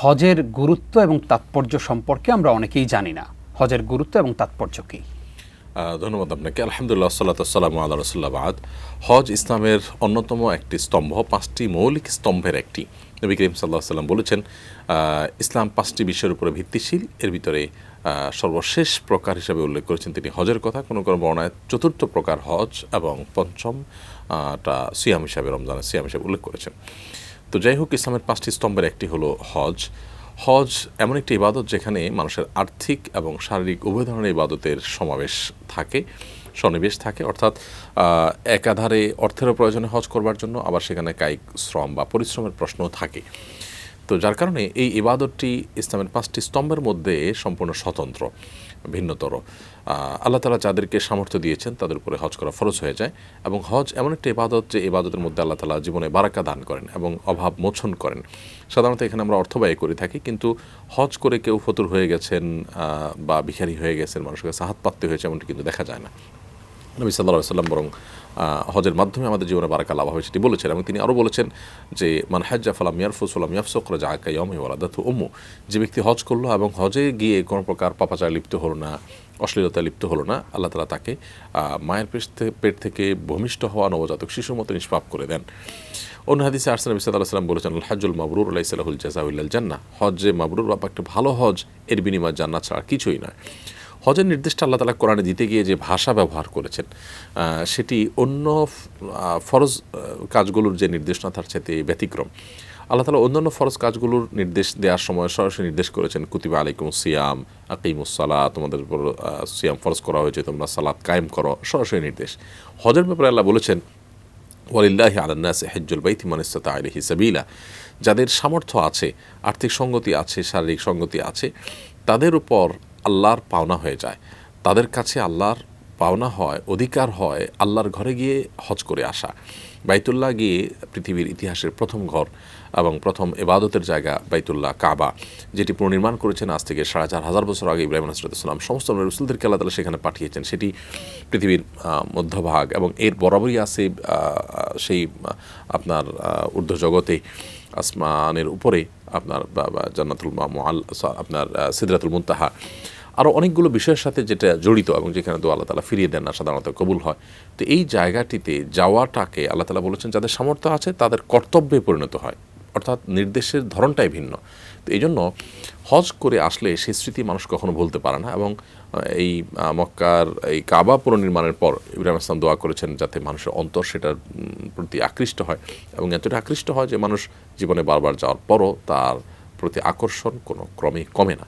হজের গুরুত্ব এবং তাৎপর্য সম্পর্কে আমরা অনেকেই জানি না। হজের গুরুত্ব এবং তাৎপর্য কী? ধন্যবাদ আপনাকে। আলহামদুলিল্লাহ, সাল্লাতু ওয়াসসালামু আলা রাসূলিল্লাহ, বাদ। হজ ইসলামের অন্যতম একটি স্তম্ভ, 5টি মৌলিক স্তম্ভের একটি। নবী করিম সাল্লাল্লাহু আলাইহি ওয়াসাল্লাম বলেছেন, ইসলাম 5টি বিষয়ের উপরে ভিত্তিশীল। এর ভিতরে সর্বশেষ প্রকার হিসাবে উল্লেখ করেছেন তিনি হজের কথা। কোনো কোনো বর্ণনায় 4র্থ প্রকার হজ এবং পঞ্চমটা সিয়াম হিসাবে, রমজানের সিয়াম হিসাবে উল্লেখ করেছেন। তো যাই হোক, ইসলামের 5টি স্তম্ভের একটি হলো হজ। হজ এমন একটি ইবাদত যেখানে মানুষের আর্থিক এবং শারীরিক উভয় ধরনের ইবাদতের সন্নিবেশ থাকে, অর্থাৎ একাধারে অর্থেরও প্রয়োজনে হজ করবার জন্য, আবার সেখানে কায়িক শ্রম বা পরিশ্রমের প্রশ্নও থাকে। তো যার কারণে এই ইবাদতটি ইসলামের 5টি স্তম্ভের মধ্যে সম্পূর্ণ স্বতন্ত্র, ভিন্নতর। আল্লাহ তাআলা যাদেরকে সামর্থ্য দিয়েছেন তাদের উপরে হজ করা ফরজ হয়ে যায়। এবং হজ এমন একটা ইবাদত যে ইবাদতের মধ্যে আল্লাহ তাআলা জীবনে বারাকা দান করেন এবং অভাব মোচন করেন। সাধারণত এখানে আমরা অর্থ ব্যয় করে থাকি, কিন্তু হজ করে কেউ ফতুর হয়ে গেছেন বা ভিখারি হয়ে গেছেন, মানুষের কাছে হাত পাততে হয়েছে, এমনটি কিন্তু দেখা যায় না। নবী সাল্লাল্লাহু আলাইহি ওয়াসাল্লাম বরং হজের মাধ্যমে আমাদের জীবনে বারাকা লাভ হবে সেটি বলেছেন। এবং তিনি আরও বলেছেন যে, মান হাজ্জা ফালাম ইয়ারফুস ওয়ালাম ইয়াফসুক রাজাআ কায়াউমি ওয়ালাদাতহু উম্মু। যে ব্যক্তি হজ করলো এবং হজে গিয়ে কোনো প্রকার পাপাচারে লিপ্ত হলো না, অশ্লীলতায় লিপ্ত হলো না, আল্লাহ তাআলা তাকে মায়ের পেট থেকে ভূমিষ্ঠ হওয়া নবজাতক শিশুর মতো নিষ্পাপ করে দেন। অন্য হাদিসে আসছে, নবী সাল্লাল্লাহু আলাইহি ওয়াসাল্লাম বলেছেন, আল হাজ্জুল মাবরুর লাইসা লাহুল জাযাউ ইল্লাল জান্নাহ। হজ যে মাবরুর বা একটা ভালো হজ, এর বিনিময় জান্নাত ছাড়া কিছুই নয়। হজের নির্দেশটা আল্লাহ তাআলা কোরআনে দিতে গিয়ে যে ভাষা ব্যবহার করেছেন, সেটি অন্য ফরজ কাজগুলোর যে নির্দেশনা তার সাথে ব্যতিক্রম। আল্লাহ তাআলা অন্যান্য ফরজ কাজগুলোর নির্দেশ দেওয়ার সময় সরাসরি নির্দেশ করেছেন, কুতিবা আলাইকুমুস সিয়াম আকিমুস সালাত, তোমাদের উপর সিয়াম ফরজ করা হয়েছে, তোমরা সালাত কায়েম করো, সরাসরি নির্দেশ। হজের ব্যাপারে আল্লাহ বলেছেন, ওয়ালিল্লাহি আলান নাসি হিজ্জুল বাইতি মান ইসতাতা ইলাইহি সাবিলা। যাদের সামর্থ্য আছে, আর্থিক সঙ্গতি আছে, শারীরিক সঙ্গতি আছে, তাদের উপর আল্লাহর পাওনা হয়ে যায়, তাদের কাছে আল্লাহর পাওনা হয়, অধিকার হয় আল্লাহর ঘরে গিয়ে হজ করে আসা। বাইতুল্লাহ গিয়ে পৃথিবীর ইতিহাসের প্রথম ঘর এবং প্রথম ইবাদতের জায়গা বাইতুল্লাহ কাবা, যেটি পুনর্নির্মাণ করেছেন আজ থেকে 4,500 বছর আগে ইব্রাহিম আলাইহিস সালাম। সমস্ত রাসূলদেরকে আল্লাহ তাআলা সেখানে পাঠিয়েছেন। সেটি পৃথিবীর মধ্যভাগ এবং এর বরাবরই আছে সেই আপনার ঊর্ধ্ব জগতে, আসমানের উপরে আপনার জান্নাতুল আপনার সিদরাতুল মুনতাহা, আরও অনেকগুলো বিষয়ের সাথে যেটা জড়িত এবং যেখানে দোয়া আল্লাহ তাআলা ফিরিয়ে দেন না, সাধারণত কবুল হয়। তো এই জায়গাটিতে যাওয়াটাকে আল্লাহ তাআলা বলেছেন যাদের সামর্থ্য আছে তাদের কর্তব্যে পরিণত হয়, অর্থাৎ নির্দেশের ধরনটাই ভিন্ন। তো এই জন্য হজ করে আসলে সেই স্মৃতি মানুষ কখনো ভুলতে পারে না। এবং এই মক্কার এই কাবা পুনর্নির্মাণের পর ইব্রাহিম আসলাম দোয়া করেছেন যাতে মানুষের অন্তর সেটার প্রতি আকৃষ্ট হয়, এবং এতটা আকৃষ্ট হয় যে মানুষ জীবনে বারবার যাওয়ার পরও তার প্রতি আকর্ষণ কোনো ক্রমে কমে না।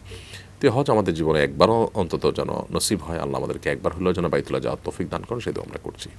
তো হজ আমাদের জীবনে একবারও অন্তত যেন নসিব হয়, আল্লাহ আমাদেরকে একবার হলেও যেন বাইতুল্লাহ যাওয়ার তৌফিক দান করেন, সেই দোয়া আমরা করছি।